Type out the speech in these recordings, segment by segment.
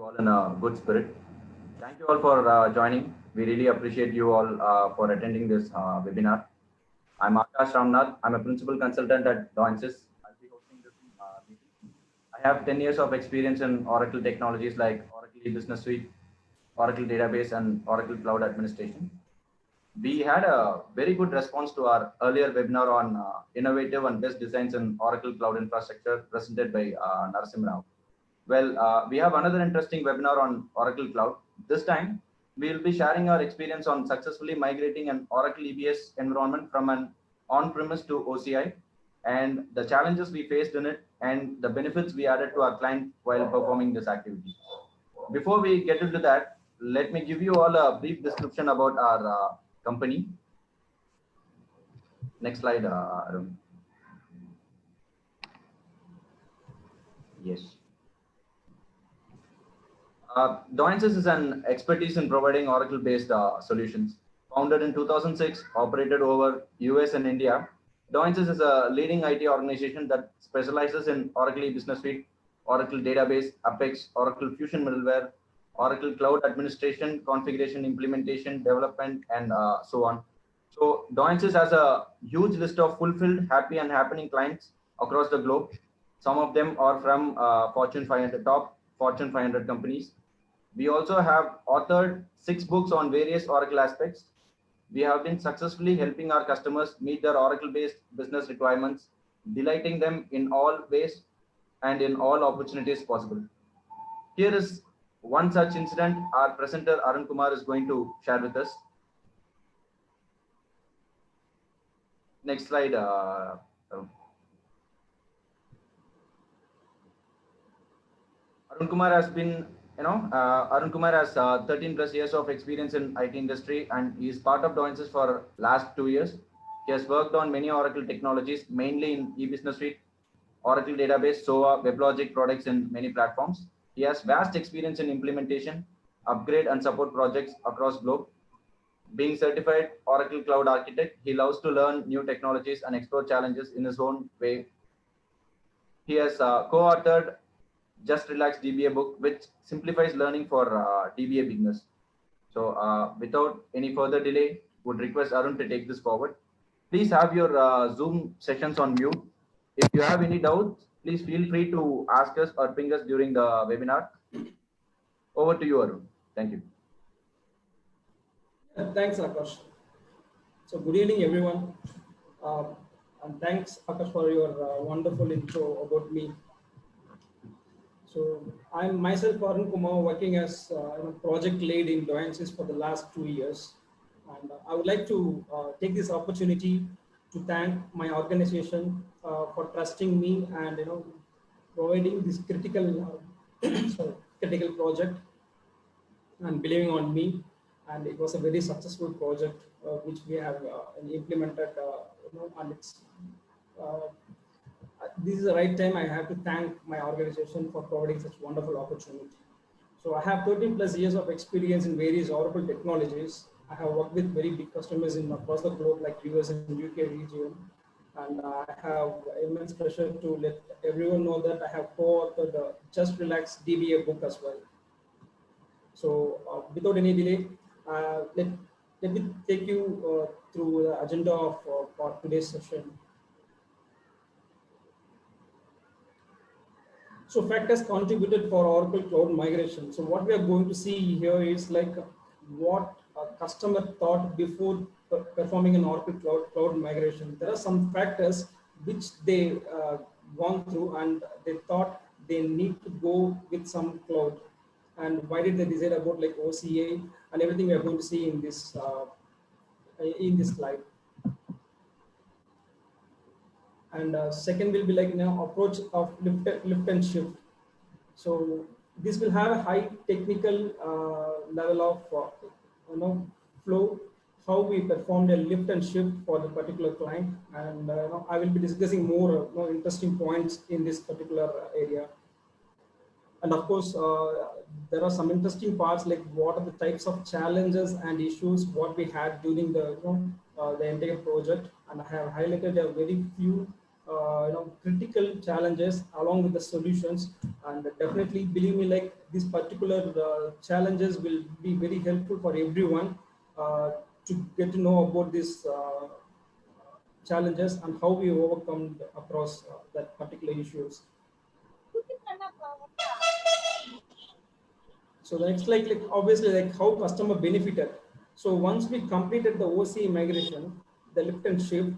all in a good spirit. Thank you all for joining. We really appreciate you all for attending this webinar. I'm Akash Ramnath. I'm a principal consultant at Doinsis. I'll be hosting this meeting. I have 10 years of experience in Oracle technologies like Oracle E-Business Suite, Oracle Database, and Oracle Cloud Administration. We had a very good response to our earlier webinar on innovative and best designs in Oracle Cloud Infrastructure presented by Narasimha Rao. Well, we have another interesting webinar on Oracle Cloud. This time, we will be sharing our experience on successfully migrating an Oracle EBS environment from an on-premise to OCI and the challenges we faced in it and the benefits we added to our client while performing this activity. Before we get into that, let me give you all a brief description about our company. Next slide, Arun. Yes. Doinsis is an expertise in providing Oracle-based solutions. Founded in 2006, operated over US and India, Doinsis is a leading IT organization that specializes in Oracle E-Business Suite, Oracle Database, Apex, Oracle Fusion Middleware, Oracle Cloud Administration, Configuration, Implementation, Development, and so on. So Doinsis has a huge list of fulfilled, happy, and happening clients across the globe. Some of them are from Fortune 500, top Fortune 500 companies. We also have authored 6 books on various Oracle aspects. We have been successfully helping our customers meet their Oracle-based business requirements, delighting them in all ways and in all opportunities possible. Here is one such incident our presenter Arun Kumar is going to share with us. Next slide. Arun Kumar has been, Arun Kumar has 13 plus years of experience in IT industry and he is part of Doinsis for last 2 years. He has worked on many Oracle technologies, mainly in e-business suite, Oracle database, SOA, WebLogic products in many platforms. He has vast experience in implementation, upgrade and support projects across globe. Being certified Oracle Cloud Architect, he loves to learn new technologies and explore challenges in his own way. He has co-authored Just Relax DBA book, which simplifies learning for DBA beginners. So without any further delay, would request Arun to take this forward. Please have your Zoom sessions on mute. If you have any doubts, please feel free to ask us or ping us during the webinar. Over to you, Arun. Thank you. Thanks, Akash. So good evening, everyone. And thanks, Akash, for your wonderful intro about me. So I'm myself, Arun Kumar, working as a project lead in Doinsis for the last 2 years. And I would like to take this opportunity to thank my organization for trusting me and providing this critical critical project and believing on me. And it was a very successful project which we have implemented. And it's this is the right time I have to thank my organization for providing such wonderful opportunity. So I have 13 plus years of experience in various Oracle technologies. I have worked with very big customers in across the globe like US and UK region. And I have immense pleasure to let everyone know that I have co-authored the Just Relax DBA book as well. So without any delay, let me take you through the agenda of for today's session. So factors contributed for Oracle Cloud migration. So what we are going to see here is like what a customer thought before performing an Oracle Cloud migration. There are some factors which they gone through and they thought they need to go with some cloud. And why did they decide about like OCI and everything we are going to see in this slide. And second will be like approach of lift and shift. So this will have a high technical level of flow, how we performed a lift and shift for the particular client, and I will be discussing more interesting points in this particular area. And of course, there are some interesting parts like what are the types of challenges and issues what we had during the the entire project, and I have highlighted a very few critical challenges along with the solutions. And definitely believe me, like these particular challenges will be very helpful for everyone to get to know about these challenges and how we overcome across that particular issues. So the next, like obviously, like how customer benefited. So once we completed the OCI migration, the lift and shift,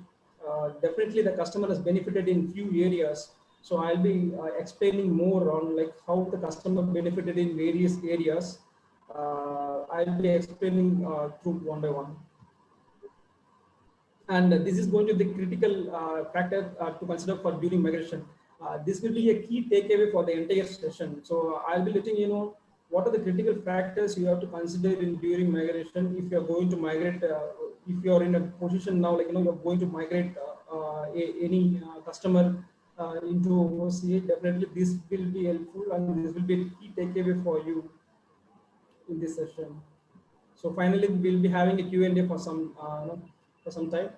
definitely the customer has benefited in few areas. So I'll be explaining more on like how the customer benefited in various areas. I'll be explaining through one by one. And this is going to be the critical factor to consider for during migration. This will be a key takeaway for the entire session. So I'll be letting you know what are the critical factors you have to consider in during migration if you're going to migrate, if you're in a position now, like you're going to migrate any customer into OCA. Definitely this will be helpful and this will be a key takeaway for you in this session. So finally, we'll be having a Q&A for for some time.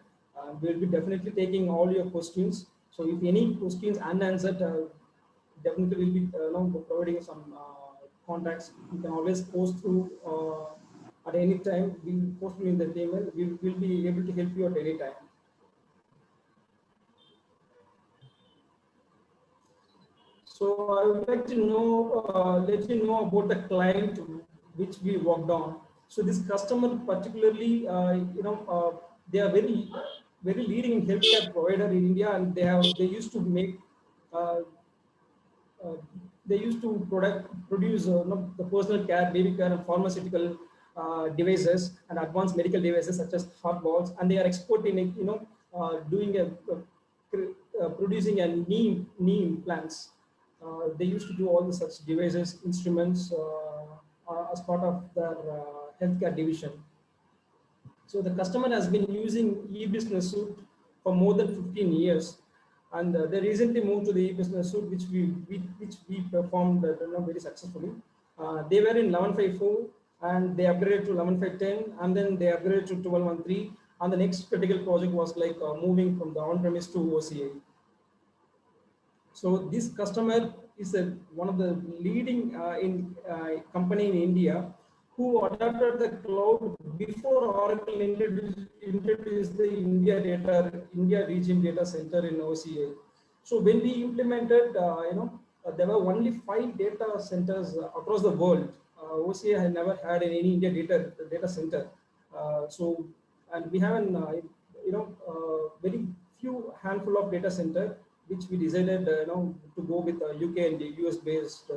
We'll be definitely taking all your questions. So if any questions unanswered, definitely we'll be providing some contacts. You can always post through at any time. We post in the email. We will be able to help you at any time. So I would like to know, let you know about the client which we worked on. So this customer particularly, they are very leading in healthcare provider in India, and they used to make uh, uh, they used to produce the personal care, baby care, and pharmaceutical devices and advanced medical devices such as heart valves, and they are exporting it, doing producing a knee implants. They used to do all the such devices, instruments as part of their healthcare division. So the customer has been using e-business suite for more than 15 years, and they recently moved to the e-business suite, which we performed very successfully. They were in 11.5.4, and they upgraded to 11.5.10, and then they upgraded to 12.1.3. And the next critical project was like moving from the on-premise to OCI. So this customer is one of the leading company in India who adopted the cloud before Oracle introduced the India region data center in OCA. So when we implemented, there were only 5 data centers across the world. OCA had never had any India data center. And we have an very few handful of data center which we decided to go with UK and US based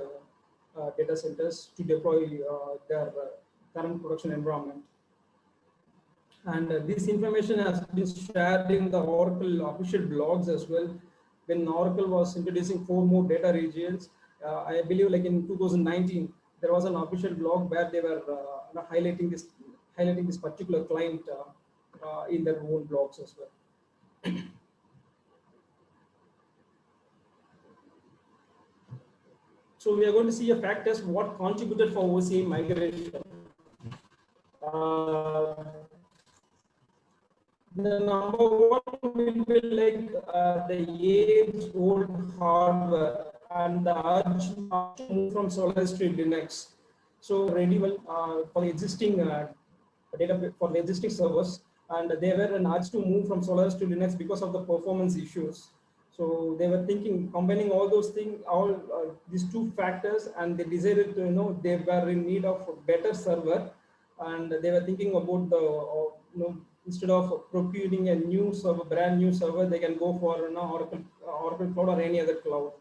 data centers to deploy their current production environment. And this information has been shared in the Oracle official blogs as well. When Oracle was introducing 4 more data regions, I believe like in 2019, there was an official blog where they were highlighting this particular client in their own blogs as well. So we are going to see a factors what contributed for OCI migration. The number one will be like the age-old hardware and the urge to move from Solaris to Linux. So ready for the existing data for the existing servers, and they were an urge to move from Solaris to Linux because of the performance issues. So they were thinking, combining all those things, all these 2 factors, and they decided to, they were in need of a better server, and they were thinking about the, instead of procuring a new server, brand new server, they can go for Oracle Cloud or any other cloud.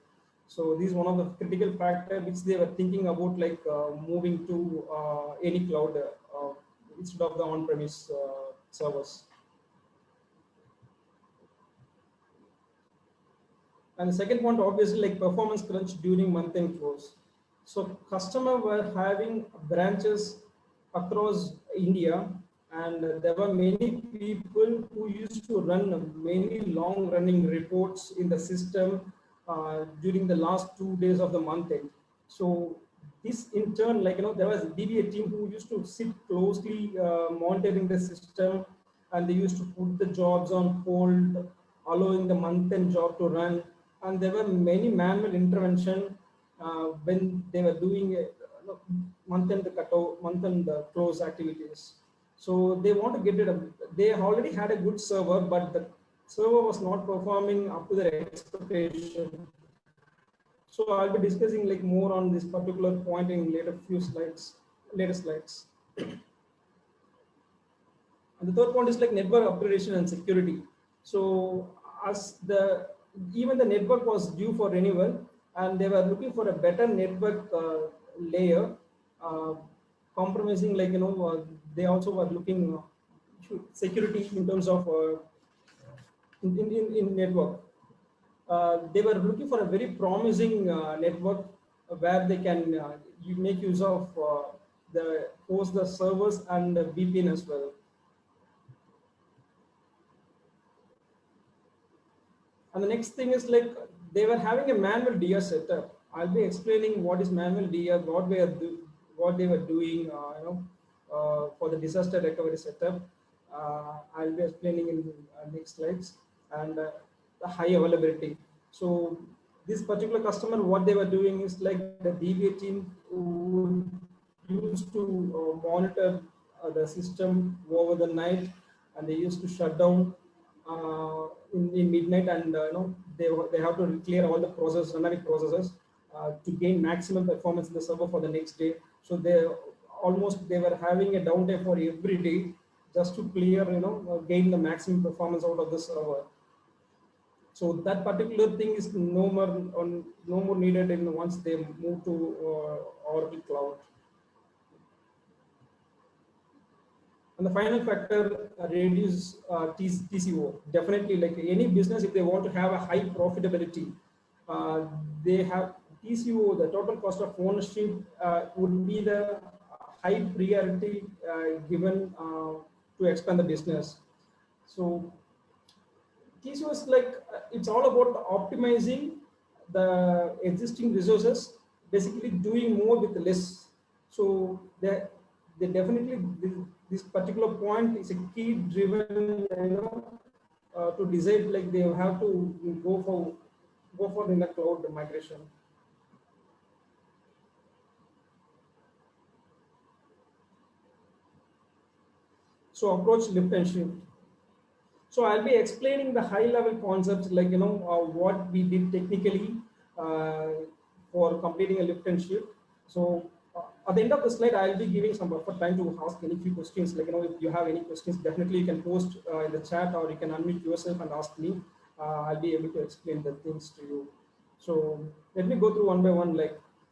So this is one of the critical factors which they were thinking about, like moving to any cloud instead of the on-premise servers. And the second point, obviously, like performance crunch during month-end close. So customer were having branches across India, and there were many people who used to run many long-running reports in the system during the last 2 days of the month end. So this in turn, like there was a DBA team who used to sit closely monitoring the system, and they used to put the jobs on hold allowing the month-end job to run, and there were many manual intervention when they were doing month-end cutoff, month-end close activities. So they want to get rid of. They already had a good server, but the server was not performing up to their expectation. So I'll be discussing like more on this particular point in later slides. And the third point is like network upgradation and security. So as even the network was due for renewal, and they were looking for a better network layer, uh, compromising they also were looking security in terms of in network. They were looking for a very promising network where they can make use of the servers and VPN as well. And the next thing is like they were having a manual DR setup. I'll be explaining what is manual DR, what they were doing, for the disaster recovery setup. I'll be explaining in next slides, and the high availability. So this particular customer, what they were doing is like the DBA team would used to monitor the system over the night, and they used to shut down in midnight, and they have to clear all the dynamic processes to gain maximum performance in the server for the next day. So they were having a downtime for every day just to clear, gain the maximum performance out of the server. So that particular thing is no more needed once they move to Oracle Cloud. And the final factor, reduce TCO. Definitely, like any business, if they want to have a high profitability, they have TCO, the total cost of ownership, would be the high priority given to expand the business. So TCO is like it's all about optimizing the existing resources, basically doing more with less. So they definitely this particular point is a key driven, to decide like they have to go for in the cloud migration. So approach lift and shift. So I'll be explaining the high level concepts like what we did technically for completing a lift and shift. So at the end of the slide, I'll be giving some buffer time to ask any few questions. Like if you have any questions, definitely you can post in the chat, or you can unmute yourself and ask me. I'll be able to explain the things to you. So let me go through one by one.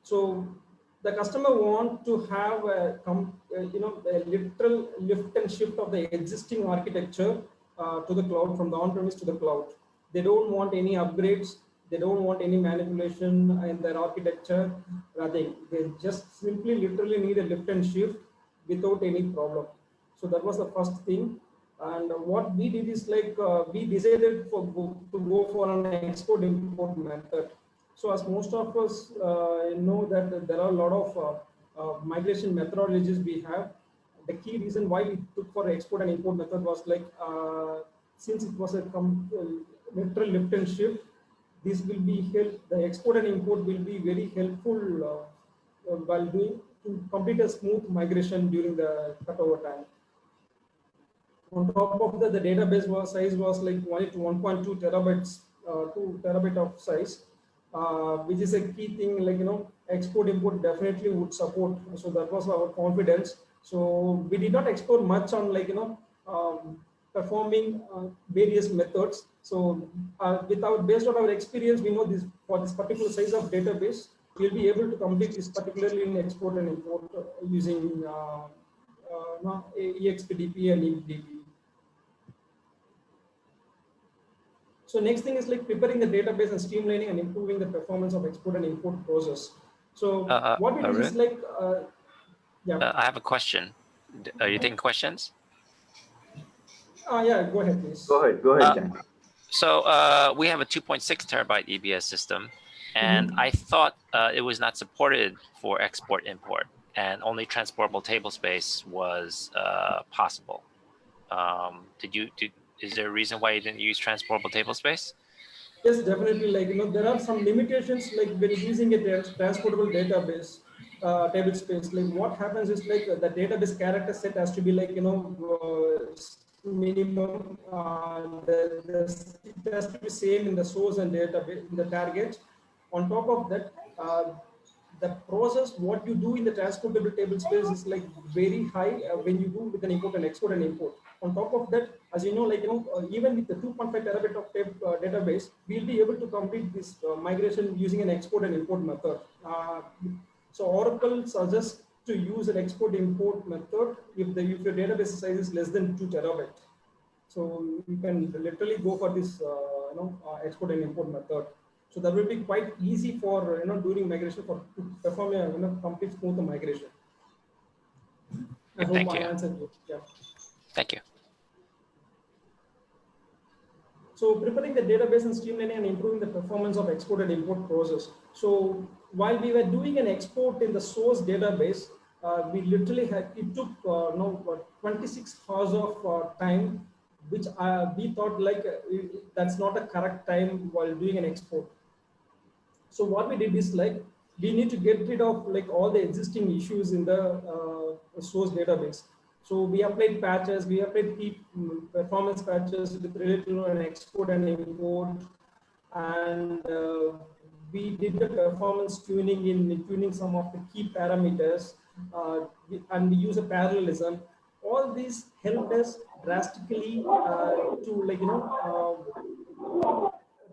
So the customer want to have a literal lift and shift of the existing architecture to the cloud, from the on-premise to the cloud. They don't want any upgrades. They don't want any manipulation in their architecture. Nothing. They just simply literally need a lift and shift without any problem. So that was the first thing. And what we did is we decided to go for an export import method. So as most of us know that there are a lot of migration methodologies we have. The key reason why we took for export and import method was since it was a literal lift and shift, this will be the export and import will be very helpful while doing to complete a smooth migration during the cutover time. On top of that, the database size was like 1.2 terabytes, 2 terabyte of size, which is a key thing. Export import definitely would support. So that was our confidence. So we did not explore much on performing various methods. So based on our experience, we know this for this particular size of database, we'll be able to complete this particularly in export and import using EXPDP and IMDB. So next thing is preparing the database and streamlining and improving the performance of export and import process. So what we do is yeah. I have a question. Are you taking questions? Yeah, go ahead, please. Go ahead, Jan. So we have a 2.6 terabyte EBS system, and I thought it was not supported for export import, and only transportable table space was possible. Is there a reason why you didn't use transportable table space? Yes, definitely. There are some limitations like when using a transportable database, table space. Like what happens is the database character set has to be minimum. It has to be same in the source and database in the target. On top of that, the process what you do in the transportable table space is very high when you do with an import and export and import. On top of that, as you know, even with the 2.5 terabyte of database, we'll be able to complete this migration using an export and import method. So Oracle suggests to use an export import method if your database size is less than 2 terabyte. So you can literally go for this export and import method. So that will be quite easy for during migration to perform a complete smooth migration. I hope Thank I you. answered you. Yeah. Thank you. So preparing the database and streamlining and improving the performance of export and import process. So while we were doing an export in the source database, we literally it took 26 hours of time, which we thought that's not a correct time while doing an export. So what we did is we need to get rid of all the existing issues in the source database. So we applied patches, we applied key performance patches with related to an export and import, and we did the performance tuning in tuning some of the key parameters, and we use a parallelism. All these helped us drastically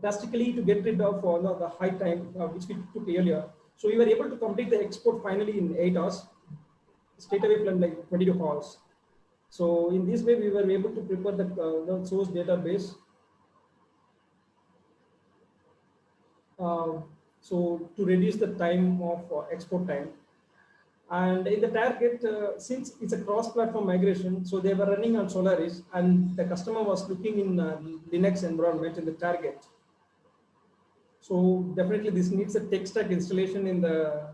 drastically to get rid of the high time which we took earlier. So we were able to complete the export finally in 8 hours, straight away from 22 hours. So in this way, we were able to prepare the source database. So to reduce the time of export time. And in the target, since it's a cross-platform migration, so they were running on Solaris, and the customer was looking in Linux environment in the target. So definitely this needs a tech stack installation in the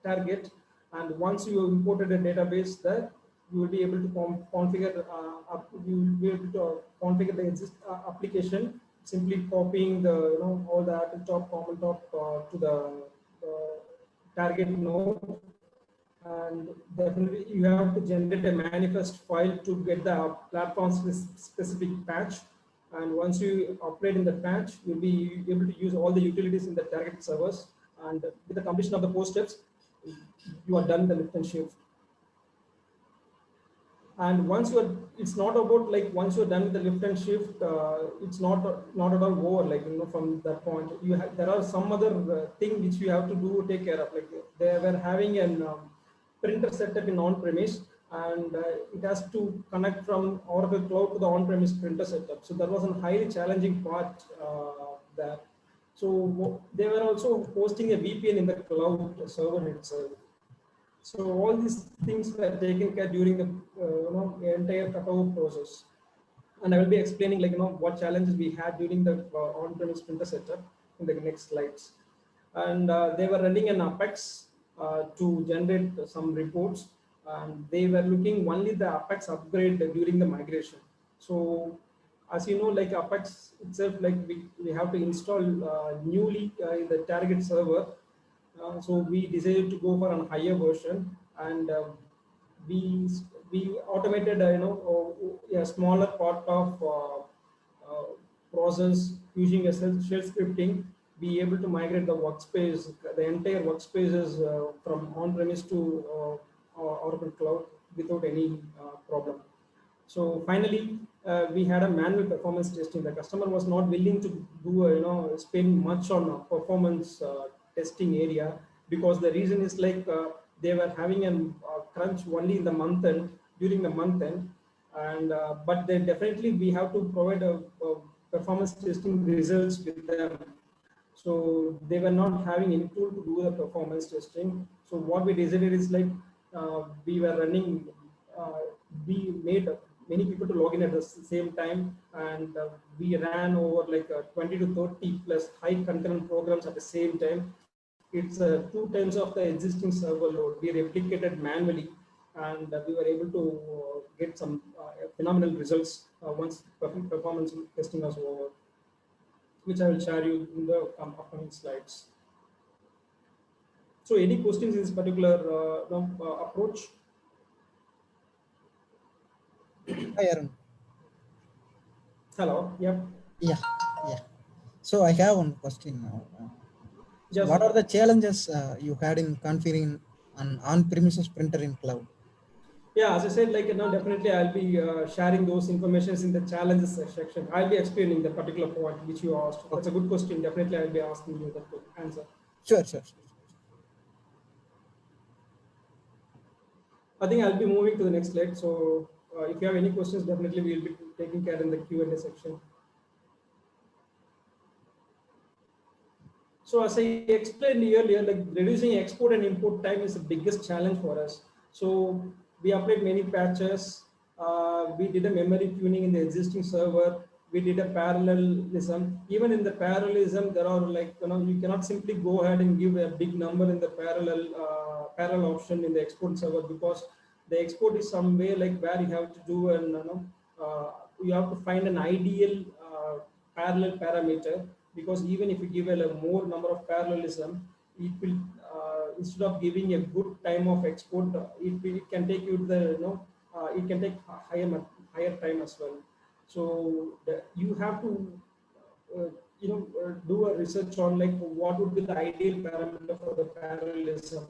target. And once you imported a database there, you will be able to configure, you will be able to configure the existing application, simply copying the, all the add top, common top to the target node. And definitely you have to generate a manifest file to get the platform specific patch. And once you operate in the patch, you'll be able to use all the utilities in the target servers. And with the completion of the 4 steps, you are done the lift and shift. And once you are, it's not about once you're done with the lift and shift, it's not at all over. From that point, there are some other thing which you have to do take care of. They were having an printer setup in on-premise, and it has to connect from Oracle Cloud to the on-premise printer setup. So that was a highly challenging part there. So they were also hosting a VPN in the cloud server itself. So all these things were taken care during the entire cutover process. And I will be explaining what challenges we had during the on-premise printer setup in the next slides. And they were running an Apex to generate some reports, and they were looking only the Apex upgrade during the migration. So as you know, Apex itself, we have to install newly in the target server. So we decided to go for a higher version, and we automated a smaller part of process using a shell scripting, be able to migrate the workspace, the entire workspaces from on-premise to Oracle Cloud without any problem. So finally, we had a manual performance testing. The customer was not willing to do spend much on performance testing area, because the reason is they were having a crunch only in the month end, during the month end, and but they definitely we have to provide a performance testing results with them. So they were not having any tool to do the performance testing. So what we decided is we were running, we made many people to log in at the same time, and we ran over 20 to 30 plus high concurrent programs at the same time. It's 2 times of the existing server load. We replicated manually, and we were able to get some phenomenal results once performance testing is over, which I will share you in the upcoming slides. So any questions in this particular approach? Hi, Arun. Hello. Yep. Yeah, yeah. So I have one question now. So Yes, what sir. are the challenges you had in configuring an on-premises printer in cloud? Yeah, as I said, like, definitely I'll be sharing those informations in the challenges section. I'll be explaining the particular point which you asked. That's a good question. Definitely I'll be asking you that to answer. Sure, sure, sure. I think I'll be moving to the next slide. So if you have any questions, definitely we'll be taking care in the Q&A section. So as I explained earlier, like reducing export and import time is the biggest challenge for us. So we applied many patches. We did a memory tuning in the existing server. We did a parallelism. Even in the parallelism, there are like, you cannot simply go ahead and give a big number in the parallel option in the export server, because the export is some way like where you have to do and you have to find an ideal parallel parameter, because even if you give a more number of parallelism, it will instead of giving a good time of export, it can take you to the it can take higher time as well. So you have to do a research on like what would be the ideal parameter for the parallelism.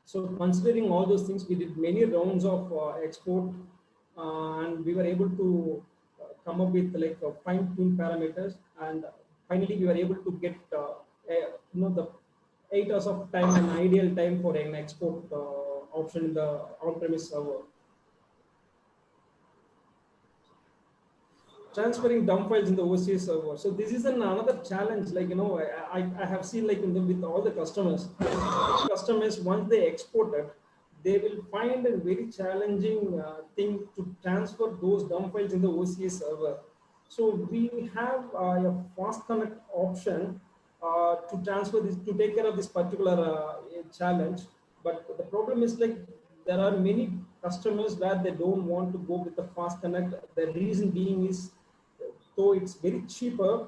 So considering all those things, we did many rounds of export, and we were able to come up with like fine-tuned parameters, and finally we were able to get the 8 hours of time, an ideal time for an export option in the on-premise server. Transferring dump files in the OCI server. So this is another challenge. Like I have seen like with all the customers once they export it, they will find a very challenging thing to transfer those dump files in the OCI server. So we have a fast connect option to transfer this, to take care of this particular challenge. But the problem is like there are many customers where they don't want to go with the fast connect. The reason being is, though it's very cheaper,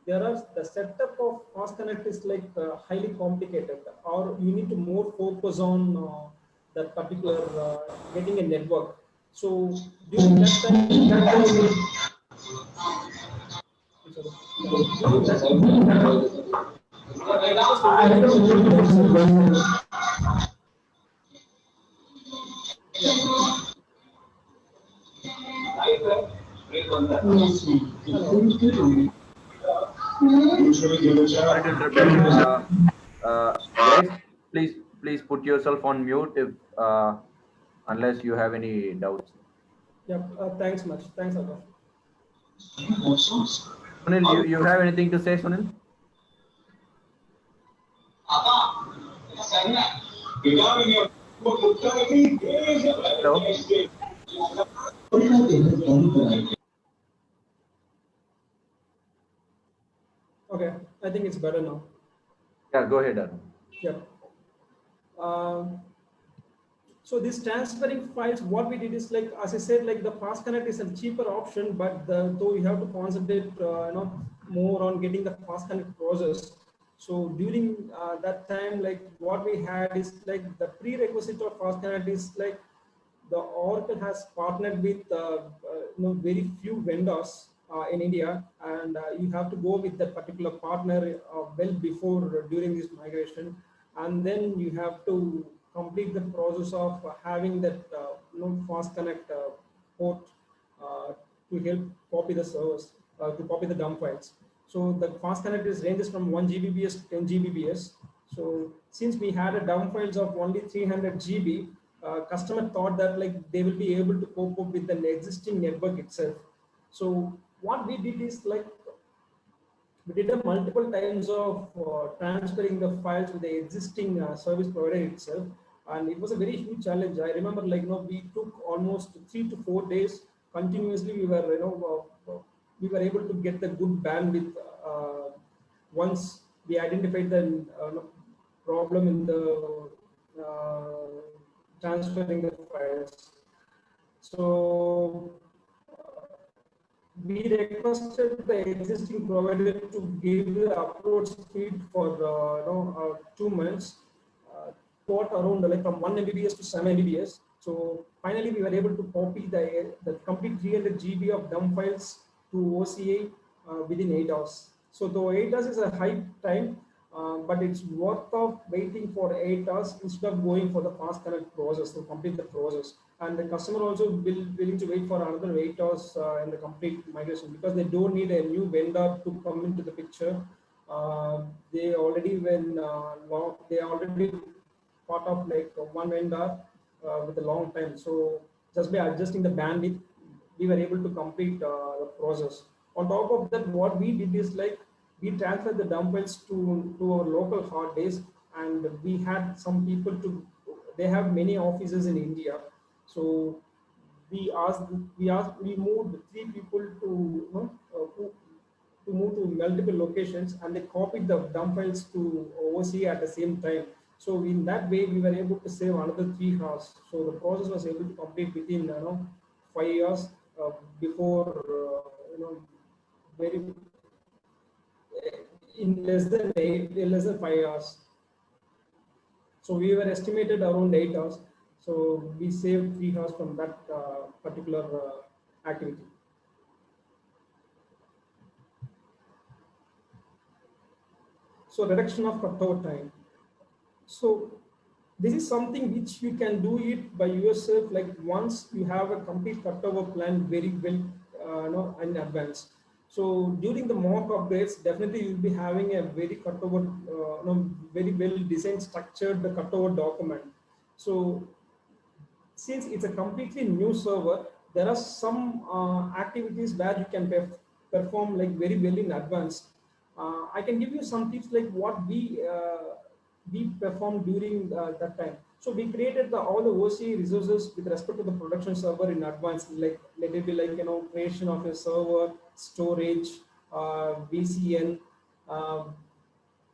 there are the setup of fast connect is like highly complicated, or you need to more focus on that particular getting a network. So during that time, during that, I request everybody to mute themselves. Hello. Sorry to interrupt. Guys, please put yourself on mute if unless you have any doubts. Yeah. Thanks much. Thanks, Akash. Sunil, you have anything to say, Sunil? Hello? Okay, I think it's better now. Yeah, go ahead, Arun. Yep. So this transferring files, what we did is like, as I said, like the fast connect is a cheaper option, but though you have to concentrate, more on getting the fast connect process. So during that time, like what we had is like the prerequisite of fast connect is like the Oracle has partnered with very few vendors in India, and you have to go with that particular partner well before during this migration, and then you have to complete the process of having that fast connect port to help copy the servers, to copy the dump files. So the fast connect is ranges from 1 Gbps to 10 Gbps. So since we had a dump files of only 300 GB, customer thought that like they will be able to cope up with an existing network itself. So what we did is like we did a multiple times of transferring the files with the existing service provider itself, and it was a very huge challenge. I remember like we took almost 3 to 4 days continuously. We were we were able to get the good bandwidth once we identified the problem in the transferring the files. So we requested the existing provider to give the upload speed for 2 months, got around like from 1 Mbps to 7 Mbps. So finally, we were able to copy the complete 300 GB of dump files to OCI within 8 hours. So though 8 hours is a high time, but it's worth of waiting for 8 hours instead of going for the fast connect process to complete the process. And the customer also willing to wait for another 8 hours in the complete migration, because they don't need a new vendor to come into the picture. They already they already part of like one vendor with a long time. So just by adjusting the bandwidth, we were able to complete the process. On top of that, what we did is like we transferred the dump files to our local hard disk, and we had some people to. They have many offices in India, so we moved 3 people to to move to multiple locations, and they copied the dump files to OCI at the same time. So in that way, we were able to save another 3 hours. So the process was able to complete within 5 years before very in less than 5 hours. So we were estimated around 8 hours. So we saved 3 hours from that particular activity. So reduction of cutover time. So this is something which you can do it by yourself. Like once you have a complete cutover plan very well in advance. So during the mock upgrades, definitely you'll be having a very cutover, very well designed, structured the cutover document. So since it's a completely new server, there are some activities where you can perform like very well in advance. I can give you some tips like what we performed during that time. So we created all the OCI resources with respect to the production server in advance. Like let it be like creation of a server, storage, VCN,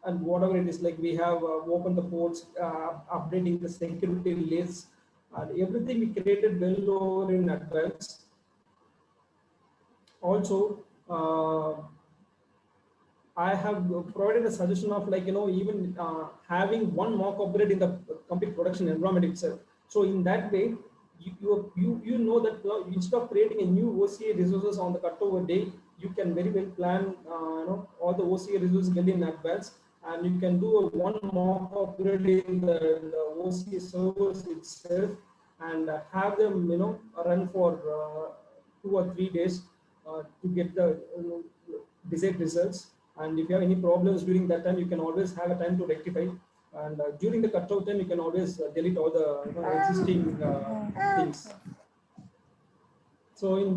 and whatever it is. Like we have opened the ports, updating the security lists, and everything we created well over in advance. Also, I have provided a suggestion of like even having one mock upgrade in the complete production environment itself. So in that way, you know that instead of creating a new OCA resources on the cutover day, you can very well plan all the OCA resources well in advance, and you can do a one mock upgrade in the OCA servers itself, and have them run for 2 or 3 days to get the desired results. And if you have any problems during that time, you can always have a time to rectify. And during the cutover time, you can always delete all the existing things. So in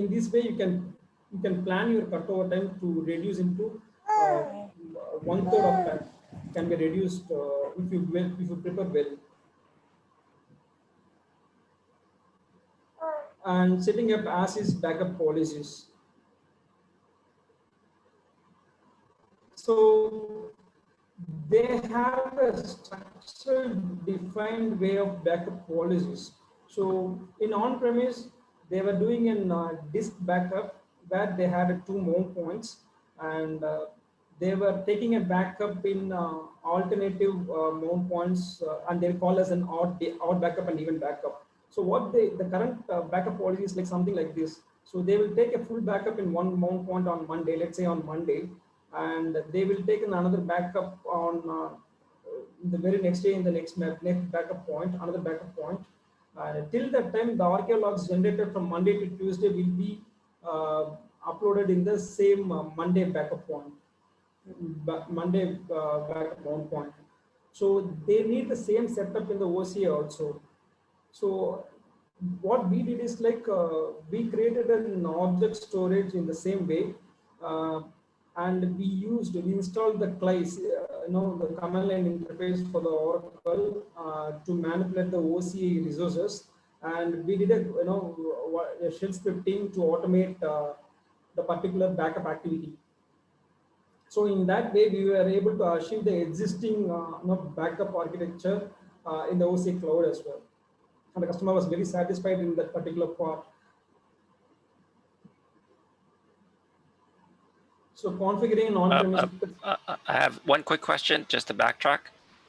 this way, you can plan your cutover time to reduce into 1/3 of time. Can be reduced if you prepare well. And setting up as-is backup policies. So they have a structured, defined way of backup policies. So in on-premise, they were doing a disk backup where they had 2 mount points, and they were taking a backup in alternative mount points, and they call as an odd backup and even backup. So what the current backup policy is like something like this. So they will take a full backup in one mount point on Monday, let's say on Monday, and they will take another backup on the very next day in the next backup point, another backup point. Till that time, the archive logs generated from Monday to Tuesday will be uploaded in the same Monday backup point, Monday backup mount point. So they need the same setup in the OCA also. So what we did is like we created an object storage in the same way, and we installed the CLIs, the command line interface for the Oracle to manipulate the OCA resources, and we did a shell scripting to automate the particular backup activity. So in that way, we were able to achieve the existing backup architecture in the OCA cloud as well. And the customer was very satisfied in that particular part. So configuring an on-premise. I have one quick question just to backtrack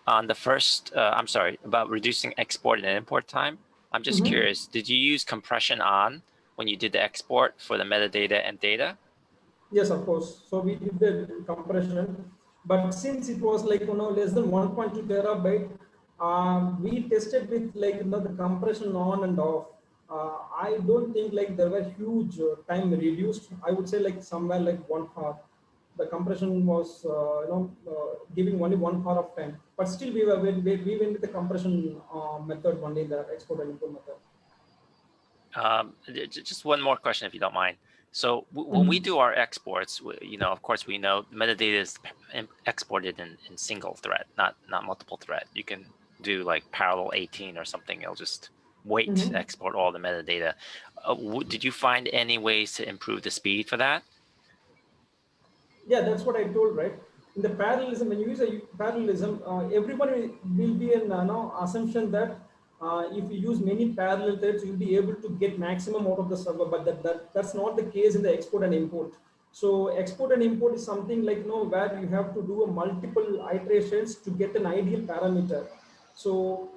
on the first. I'm sorry, about reducing export and import time. I'm just curious. Did you use compression on when you did the export for the metadata and data? Yes, of course. So we did the compression, but since it was like less than 1.2 terabyte, we tested with like the compression on and off. I don't think like there were huge time reduced. I would say like somewhere like 1 hour. The compression was giving only 1 hour of time, but still we went with the compression method only, the export and import method. Just one more question, if you don't mind. So when we do our exports, of course, we know metadata is exported in single thread, not multiple thread. You can do like parallel 18 or something. It'll just wait to export all the metadata. Did you find any ways to improve the speed for that? Yeah, that's what I told, right? In the parallelism, when you use a parallelism, everybody will be an assumption that if you use many parallel threads, you'll be able to get maximum out of the server, but that's not the case in the export and import. So export and import is something like where you have to do a multiple iterations to get an ideal parameter. So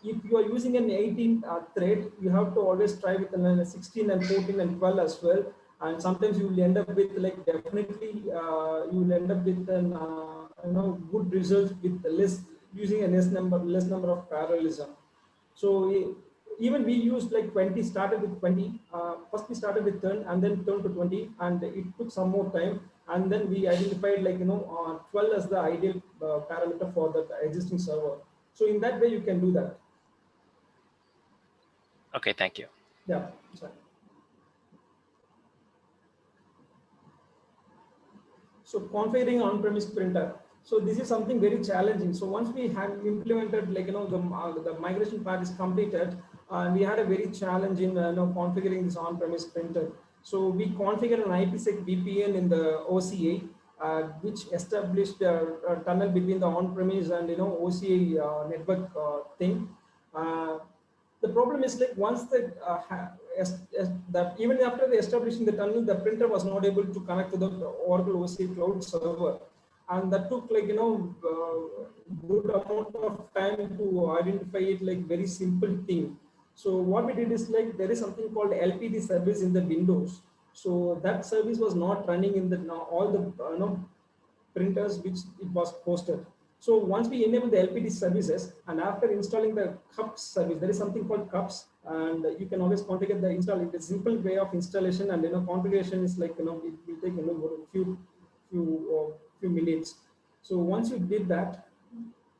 if you are using an 18 thread, you have to always try with a 16 and 14 and 12 as well. And sometimes you will end up with like definitely you will end up with an good results with less using a less number of parallelism. So even we used like 20, started with 20. First we started with 10 and then turned to 20, and it took some more time. And then we identified like 12 as the ideal parameter for the existing server. So in that way you can do that. Okay, thank you. Yeah. Sorry. So configuring on-premise printer. So this is something very challenging. So once we have implemented, like the migration part is completed, we had a very challenge in configuring this on-premise printer. So we configured an IPsec VPN in the OCI, which established a tunnel between the on-premise and OCI network thing. The problem is like once that even after the establishing the tunnel, the printer was not able to connect to the Oracle OCI cloud server, and that took like good amount of time to identify it, like very simple thing. So what we did is like there is something called LPD service in the Windows. So that service was not running in the all the printers which it was hosted. So once we enable the LPD services, and after installing the CUPS service, there is something called CUPS, and you can always configure the install. It's a simple way of installation, and configuration is like it will take a few minutes. So once you did that,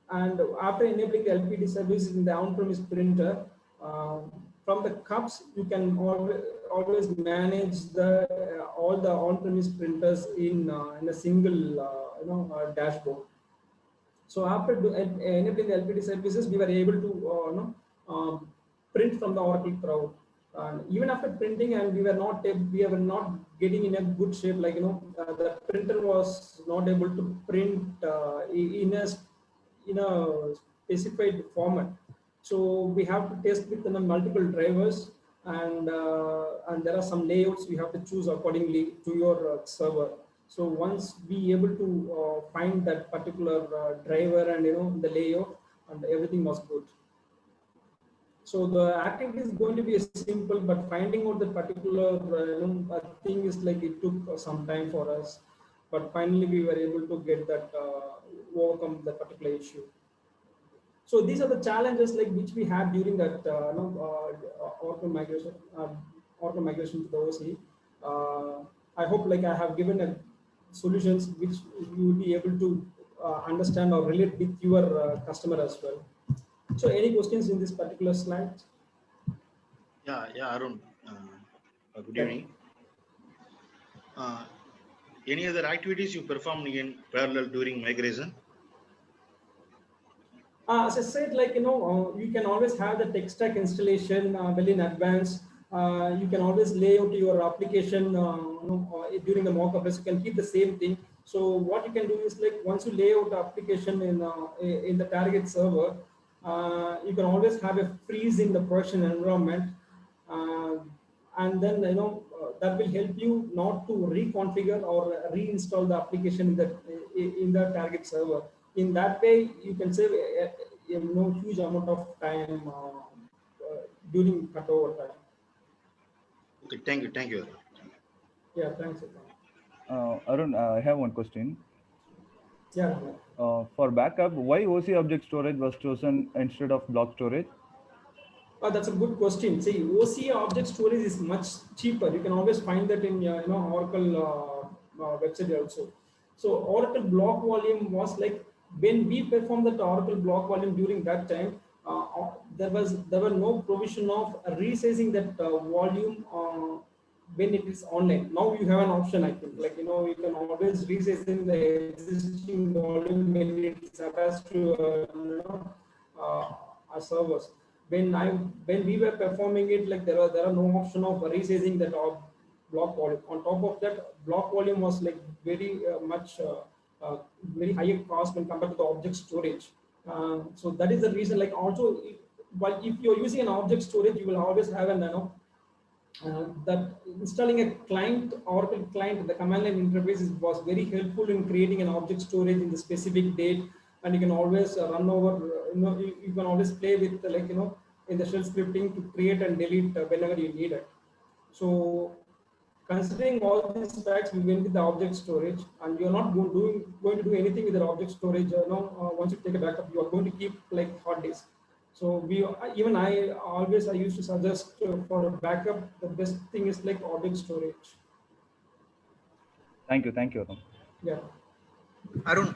and after enabling the LPD service in the on-premise printer, from the CUPS you can always manage the all the on-premise printers in a single dashboard. So after enabling the LPD services, we were able to print from the Oracle Cloud. And even after printing, and we were not getting in a good shape. Like the printer was not able to print in a specified format. So we have to test with multiple drivers, and there are some layouts we have to choose accordingly to your server. So once we able to find that particular driver and the layout, and everything was good. So the activity is going to be simple, but finding out the particular thing is like it took some time for us. But finally we were able to get that overcome that particular issue. So these are the challenges like which we had during that Oracle migration to the OCI. I hope like I have given a solutions which you will be able to understand or relate with your customer as well. So any questions in this particular slide? Yeah, Arun. Good evening. Any other activities you performed in parallel during migration? As I said, like you can always have the tech stack installation well in advance. You can always lay out your application during the mock-up. You can keep the same thing. So what you can do is like once you lay out the application in the target server, you can always have a freeze in the production environment, and then that will help you not to reconfigure or reinstall the application in the target server. In that way, you can save huge amount of time during cutover time. Okay, thank you, thank you. Yeah, thanks. Arun, I have one question. Yeah. For backup, why OC object storage was chosen instead of block storage? That's a good question. See, OCI object storage is much cheaper. You can always find that in Oracle website also. So Oracle block volume was like when we performed that Oracle block volume during that time, there were no provision of resizing that volume when it is online. Now you have an option, I think, like you can always resize in the existing volume when it's attached to our servers. When we were performing it, like there are no option of resizing that block volume. On top of that, block volume was like very much very higher cost when compared to the object storage. So that is the reason. Like also, but if you're using an object storage, you will always have an that installing a client, Oracle client, the command line interface was very helpful in creating an object storage in the specific date, and you can always run over. You can always play with in the shell scripting to create and delete whenever you need it. So considering all these facts, we went with the object storage, and you're not going to do anything with the object storage. Once you take a backup, you are going to keep like hard disk. So I used to suggest for a backup, the best thing is like object storage. Thank you, Arun. Yeah. Arun,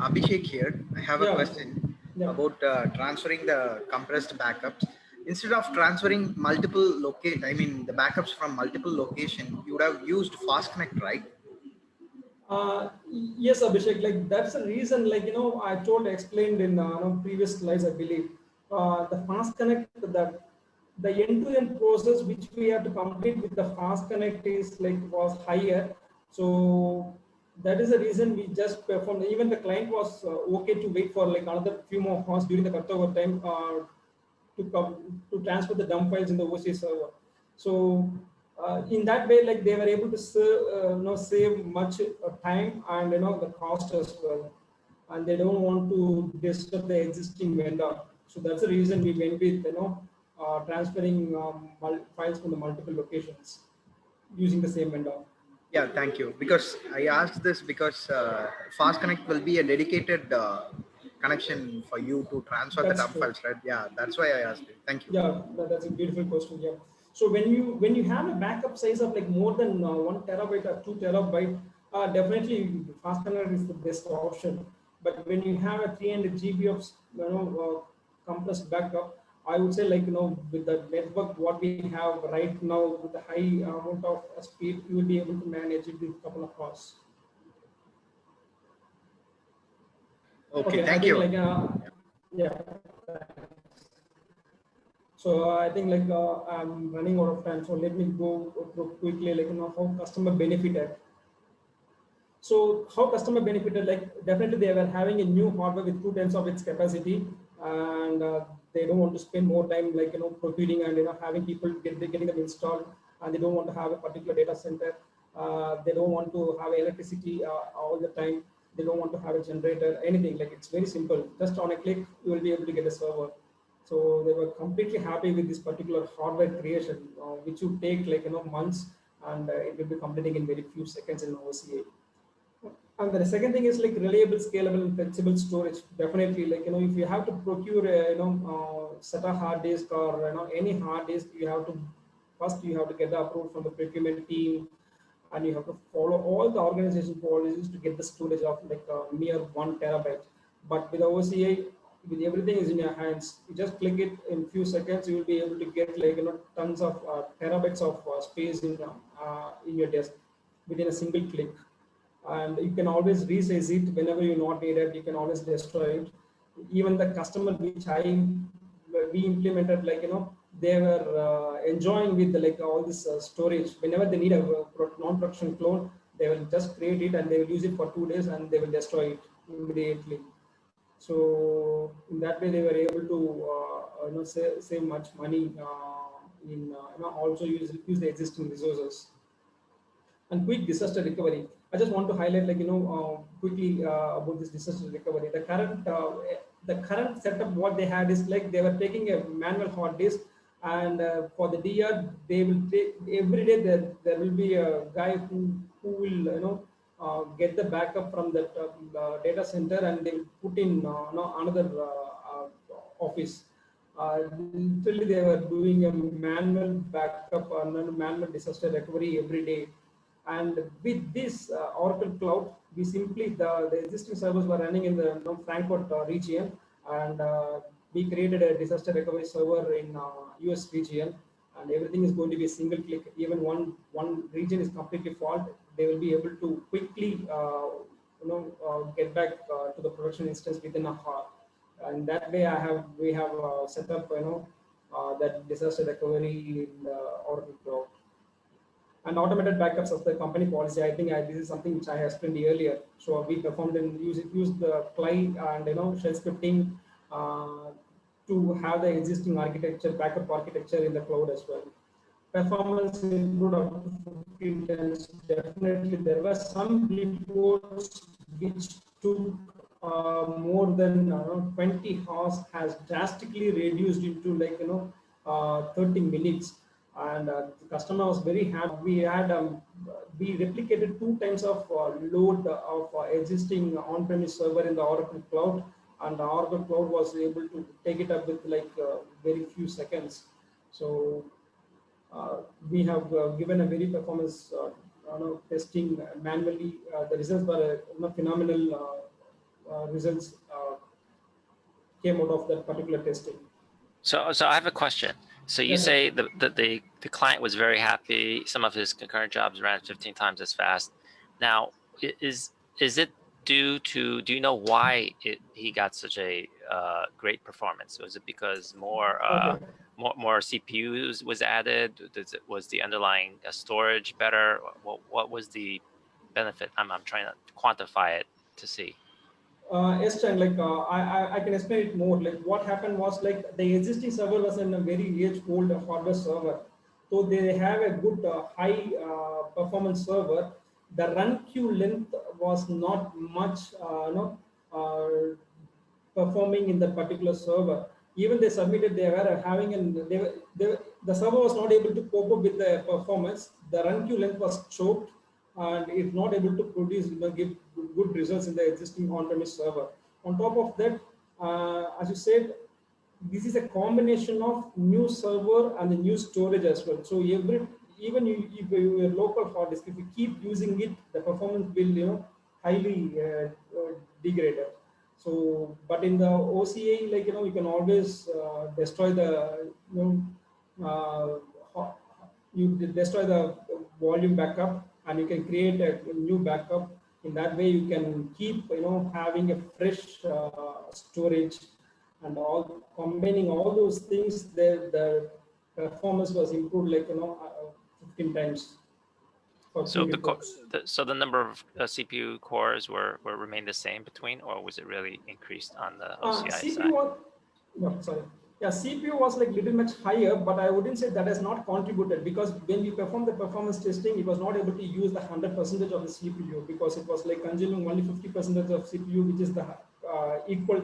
Abhishek here. I have a question about transferring the compressed backups. Instead of transferring the backups from multiple locations, you would have used Fast Connect, right? Yes, Abhishek. Like that's the reason. Like I explained in previous slides, I believe. The Fast Connect, the end-to-end process which we have to complete with the Fast Connect was higher. So that is the reason we just performed. Even the client was okay to wait for like another few more hours during the cutover time to transfer the dump files in the OCI server. So in that way, like they were able to save much time and the cost as well. And they don't want to disturb the existing vendor. So that's the reason we went with transferring files from the multiple locations using the same vendor. Yeah, thank you. Because I asked this because Fast Connect will be a dedicated connection for you to transfer the dump files, right? Yeah, that's why I asked it. Thank you. Yeah, that's a beautiful question. Yeah. So when you have a backup size of like more than 1 terabyte or 2 terabyte, definitely Fast Connect is the best option. But when you have a 300 GB of compressed backup, I would say with the network what we have right now with the high amount of speed, you will be able to manage it in a couple of hours. Okay, thank you. Yeah. So I think I'm running out of time. So let me go through quickly how customer benefited. So how customer benefited, definitely they were having a new hardware with 2 times of its capacity, and they don't want to spend more time procuring and having people getting them installed, and they don't want to have a particular data center. They don't want to have electricity all the time. They don't want to have a generator, anything. It's very simple. Just on a click, you will be able to get a server. So they were completely happy with this particular hardware creation, which would take months, and it will be completing in very few seconds in OCI. And the second thing is reliable, scalable, and flexible storage. Definitely, if you have to procure SATA hard disk or any hard disk, you have to get the approval from the procurement team, and you have to follow all the organization policies to get the storage of near 1 terabyte. But with OCI, with everything is in your hands, you just click it in few seconds. You will be able to get tons of terabytes of space in your disk within a single click. And you can always resize it whenever you not need it. You can always destroy it. Even the customer which we implemented, they were enjoying with all this storage. Whenever they need a non-production clone, they will just create it and they will use it for 2 days and they will destroy it immediately. So in that way, they were able to save much money in also use the existing resources. and quick disaster recovery. I just want to highlight, quickly about this disaster recovery. The current setup, what they had is like they were taking a manual hard disk, and for the DR, they will take every day. There will be a guy who will get the backup from that data center, and they will put in another office. Literally, they were doing a manual backup or manual disaster recovery every day. And with this Oracle Cloud, we simply, the existing servers were running in the Frankfurt region, and we created a disaster recovery server in US region, and everything is going to be a single click. Even one region is completely fault, they will be able to quickly get back to the production instance within a hour. And that way we have set up that disaster recovery in the Oracle Cloud. And automated backups of the company policy. I think this is something which I explained earlier. So we performed and used the CLI and shell scripting to have the existing architecture, backup architecture in the cloud as well. Performance improved up to 15 times. Definitely, there were some reports which took more than 20 hours, has drastically reduced into 30 minutes. And the customer was very happy. We replicated 2 times of load of existing on-premise server in the Oracle Cloud, and the Oracle Cloud was able to take it up with very few seconds. So we have given a very performance testing manually. The results were phenomenal. Results came out of that particular testing. So I have a question. So you say the client was very happy. Some of his concurrent jobs ran 15 times as fast. Now, is it due to? Do you know why he got such a great performance? Was it because more CPUs was added? Was the underlying storage better? What was the benefit? I'm trying to quantify it to see. Yes, Chan, I can explain it more. Like what happened was the existing server was in a very age-old hardware server, so they have a good high performance server. The run queue length was not much, performing in the particular server. Even they submitted, they were having the server was not able to cope up with the performance. The run queue length was choked, and it's not able to produce, give good results in the existing on-premise server. On top of that, as you said, this is a combination of new server and the new storage as well. So even if your local hard disk, if you keep using it, the performance will highly degraded. So, but in the OCI, you can always destroy the you destroy the volume backup, and you can create a new backup. In that way, you can keep having a fresh storage, and all combining all those things. The performance was improved 15 times. So the number of CPU cores were remained the same between, or was it really increased on the OCI side? CPU was little much higher, but I wouldn't say that has not contributed, because when we performed the performance testing, it was not able to use the 100% of the CPU, because it was consuming only 50% of CPU, which is the equal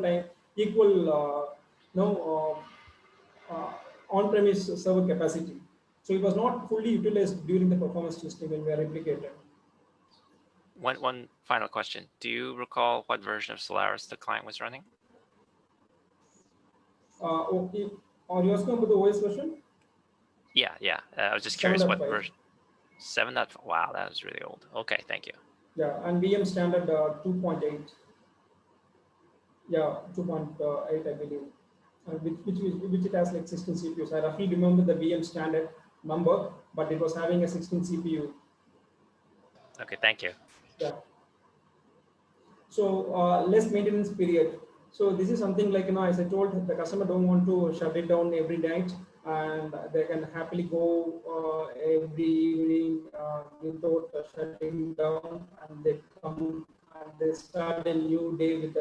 on-premise server capacity. So it was not fully utilized during the performance testing when we are replicated. One final question. Do you recall what version of Solaris the client was running? Okay. Are you asking about the OS version? Yeah. I was just curious what version. 7.5. Wow, that was really old. Okay, thank you. Yeah, and VM standard 2.8. Yeah, 2.8, I believe. Which it has 16 CPUs. I roughly remember the VM standard number, but it was having a 16 CPU. Okay, thank you. Yeah. So less maintenance period. So this is something as I told, the customer don't want to shut it down every night, and they can happily go every evening without shutting down, and they come and they start a new day with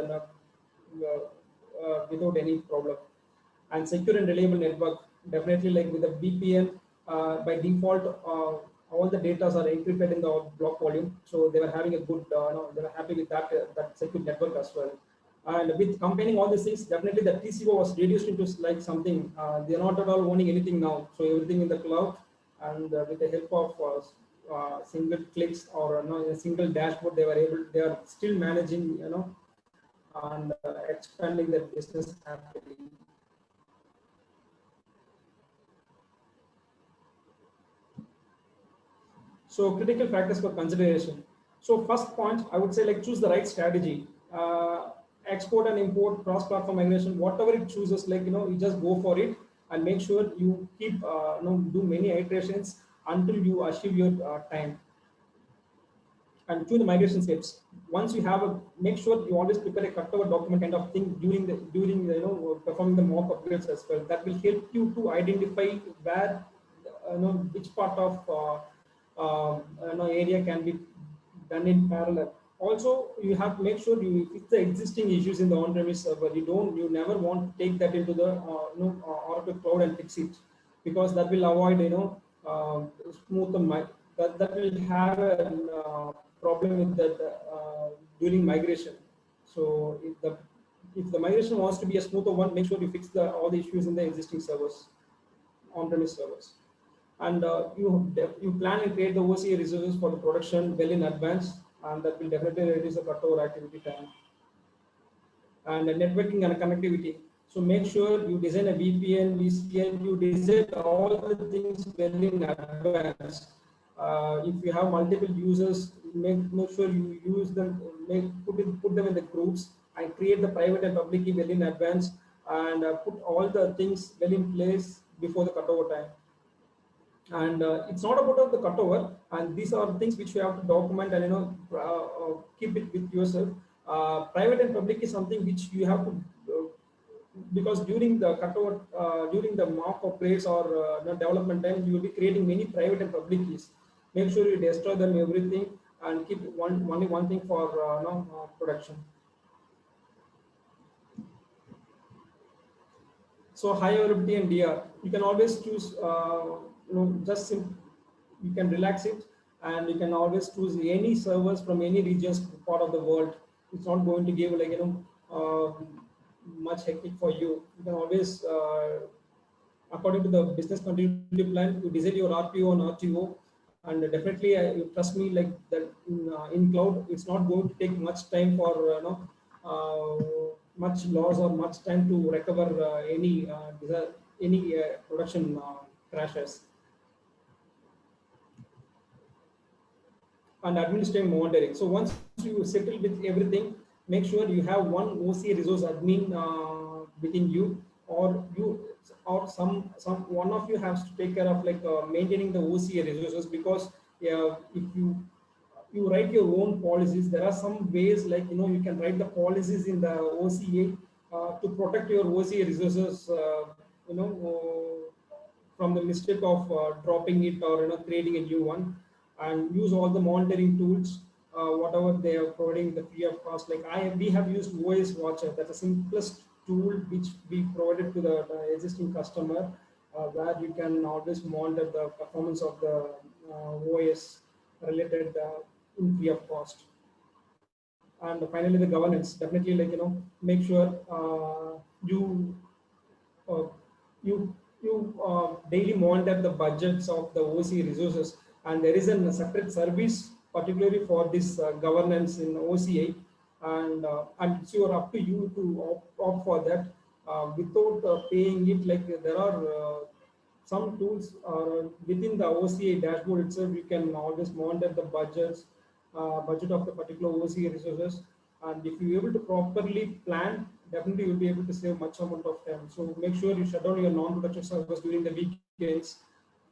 without any problem. And secure and reliable network, definitely with the VPN by default all the data are encrypted in the block volume. So they were having a good, they were happy with that secure network as well. And with combining all these things, definitely the TCO was reduced into like something. They are not at all owning anything now. So everything in the cloud, and with the help of single clicks or a single dashboard, they are still managing, and expanding their business happily. So critical factors for consideration. So first point, I would say like choose the right strategy. Export and import, cross-platform migration, whatever it chooses, like you just go for it and make sure you keep do many iterations until you achieve your time. And choose the migration steps. Once you have make sure you always prepare a cutover document kind of thing during the performing the mock upgrades as well. That will help you to identify where which part of area can be done in parallel. Also, you have to make sure you fix the existing issues in the on-premise server. You never want to take that into the Oracle Cloud and fix it, because that will avoid smooth that will have a problem with that during migration. So if the migration wants to be a smoother one, make sure you fix all the issues in the existing servers, on-premise servers. And you plan and create the OCI resources for the production well in advance, and that will definitely reduce the cutover activity time. And networking and connectivity. So make sure you design a VPN, VCN, you design all the things well in advance. If you have multiple users, make sure you use them, put them in the groups and create the private and public key well in advance, and put all the things well in place before the cutover time. And it's not about the cutover, and these are things which you have to document and keep it with yourself. Private and public is something which you have to because during the cutover, during the mock upgrades or development time, you will be creating many private and public keys. Make sure you destroy them everything and keep only one thing for production. So high availability and DR, you can always choose you can relax it, and you can always choose any servers from any regions part of the world. It's not going to give like much hectic for you. You can always according to the business continuity plan, you decide your RPO and RTO, and definitely you trust me like that in cloud it's not going to take much time for much loss or much time to recover any production crashes. And administrative monitoring. So once you settle with everything, make sure you have one OCI resource admin within you, or some one of you has to take care of like maintaining the OCI resources, because if you write your own policies, there are some ways like you can write the policies in the OCA to protect your OCA resources from the mistake of dropping it or creating a new one, and use all the monitoring tools whatever they are providing the free of cost. Like we have used OS Watcher. That's the simplest tool which we provided to the existing customer, where you can always monitor the performance of the OS related in free of cost. And finally, the governance. Definitely, like make sure you daily monitor the budgets of the OCI resources, and there is a separate service particularly for this governance in OCI, and it's up to you to opt for that without paying it. Like there are some tools within the OCI dashboard itself. You can always monitor the budget of the particular OCI resources, and if you're able to properly plan, definitely you'll be able to save much amount of time. So make sure you shut down your non-production servers during the weekends.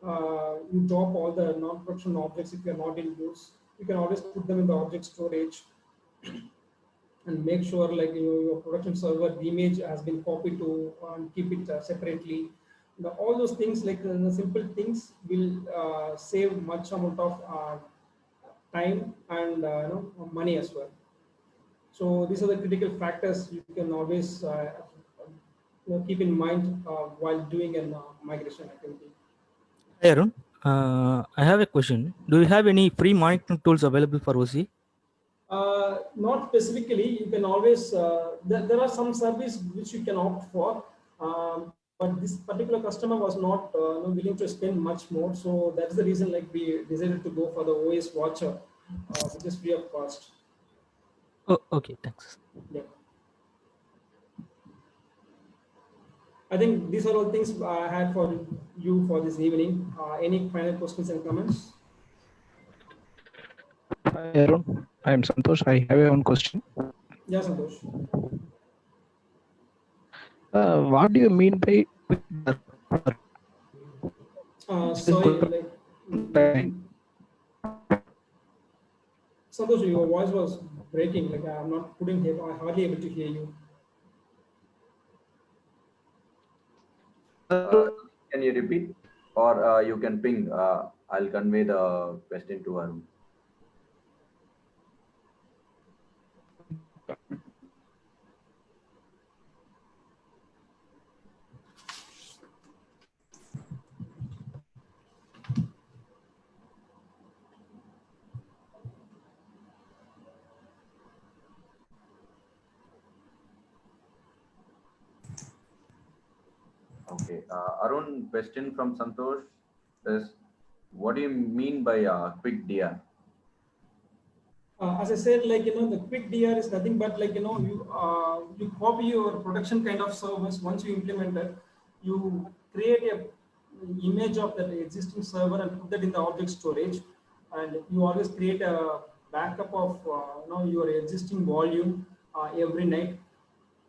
You drop all the non-production objects if you're not in use. You can always put them in the object storage, and make sure like your production server, the image has been copied to keep it separately. All those things, like the simple things, will save much amount of time and money as well. So these are the critical factors you can always keep in mind while doing a migration activity. Hey Arun, I have a question. Do you have any free monitoring tools available for OC? Not specifically. You can always, there are some service which you can opt for, but this particular customer was not willing to spend much more. So that's the reason like we decided to go for the OS Watcher, which is free of cost. Oh, okay, thanks. Yeah. I think these are all things I had for you for this evening. Any final questions and comments? Hi, Arun. I am Santosh. I have one question. Yeah, Santosh. What do you mean by sorry, like Santosh, your voice was breaking. Like I'm not I'm hardly able to hear you. Can you repeat, or you can ping? I'll convey the question to Arun. Okay, Arun, question from Santosh is, what do you mean by quick DR? As I said, like the quick DR is nothing but like you copy your production kind of service. Once you implement it, you create a image of that existing server and put that in the object storage, and you always create a backup of your existing volume every night,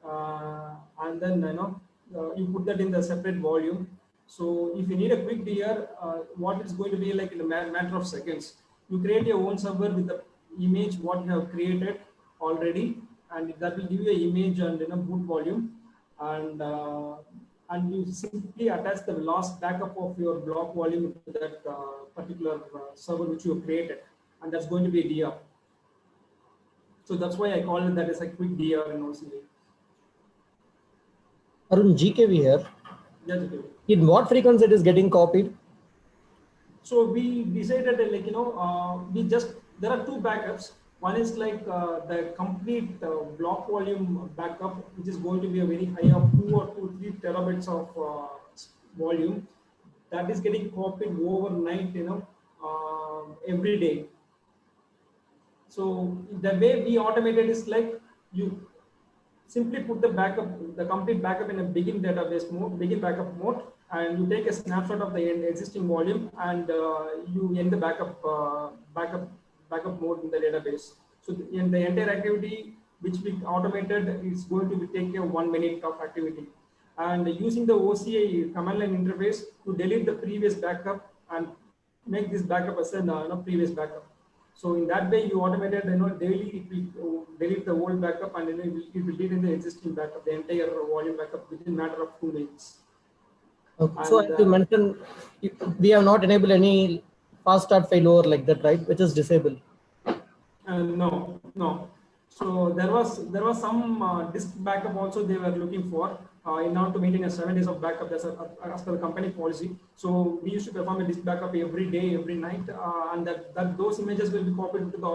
and then you put that in the separate volume. So if you need a quick DR, what it's going to be like in a matter of seconds, you create your own server with the image what you have created already, and that will give you an image and boot volume, and you simply attach the last backup of your block volume to that particular server which you have created, and that's going to be a DR. So that's why I call it that as a quick DR in OCI. Arun, GKV here. Yeah, GKV. In what frequency it is getting copied? So we decided like there are two backups. One is like the complete block volume backup, which is going to be a very high of 2 or 3 terabytes of volume. That is getting copied overnight, every day. So the way we automated is like you simply put the complete backup in a begin backup mode, and you take a snapshot of the existing volume, and you end the backup mode in the database. So in the entire activity which we automated is going to take a 1 minute of activity, and using the OCI command line interface to delete the previous backup and make this backup as a previous backup. So in that way, you automated, daily it will delete the old backup, and it will delete the existing backup, the entire volume backup within a matter of 2 minutes. Okay. And, so as you mentioned, we have not enabled any fast start failover like that, right? Which is disabled. No. So there was some disk backup also they were looking for in order to maintain a 7 days of backup as per the company policy. So we used to perform a disk backup every day, every night, and that those images will be copied into the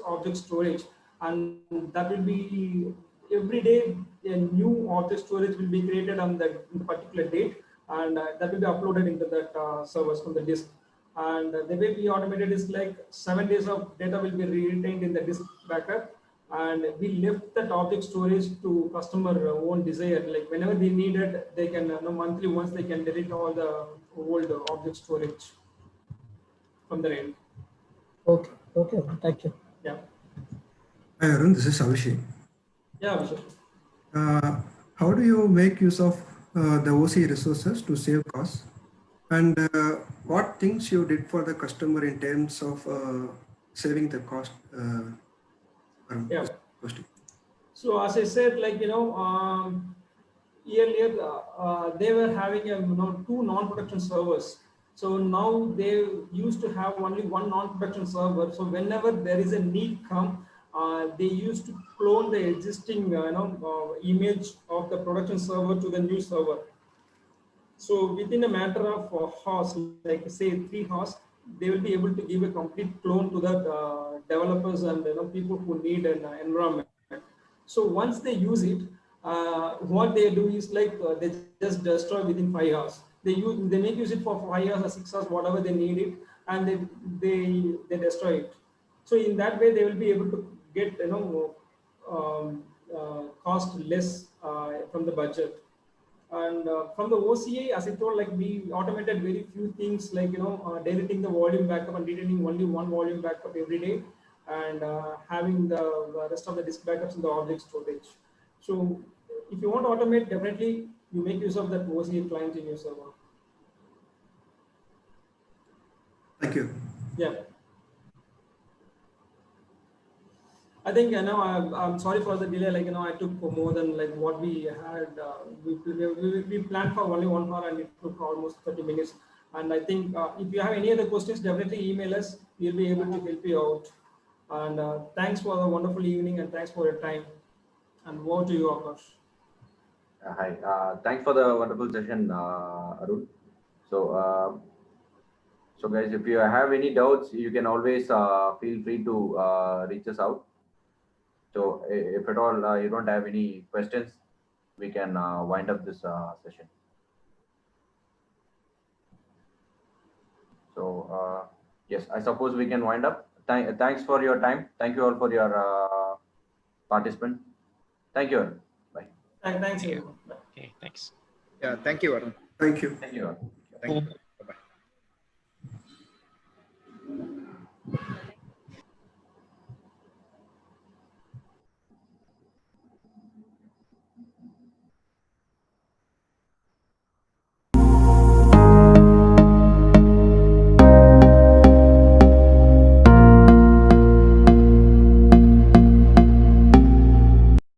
object storage, and that will be every day a new object storage will be created on the particular date, and that will be uploaded into that servers from the disk. And the way we automated is like 7 days of data will be retained in the disk backup, and we left that object storage to customer own desire. Like whenever they need it, they can monthly once they can delete all the old object storage from the end. Okay, thank you. Yeah. Hi Arun, this is Abhishek. Yeah, Abhishek. How do you make use of the OCI resources to save costs? And what things you did for the customer in terms of saving the cost? Yeah. So as I said, like earlier they were having two non-production servers. So now they used to have only one non-production server. So whenever there is a need come, they used to clone the existing image of the production server to the new server. So within a matter of hours, like say 3 hours, they will be able to give a complete clone to the developers and people who need an environment. So once they use it, what they do is like they just destroy within 5 hours. They make use it for 5 hours or 6 hours, whatever they need it, and they destroy it. So in that way, they will be able to get cost less from the budget. And from the OCI, as I told, like we automated very few things, like deleting the volume backup and retaining only one volume backup every day, and having the rest of the disk backups in the object storage. So if you want to automate, definitely you make use of that OCI client in your server. Thank you. Yeah. I think I'm sorry for the delay. Like I took more than like what we had. We planned for only 1 hour and it took almost 30 minutes. And I think if you have any other questions, definitely email us. We'll be able to help you out. And thanks for the wonderful evening and thanks for your time. And over to you, Akash. Hi. Thanks for the wonderful session, Arun. So guys, if you have any doubts, you can always feel free to reach us out. So if at all you don't have any questions, we can wind up this session. So yes, I suppose we can wind up. Thanks for your time. Thank you all for your participant. Thank you, Arun. Bye. Thanks. Okay, thanks. Yeah, thank you, Arun. Thank you. Thank you, Arun. Thank you. Bye-bye.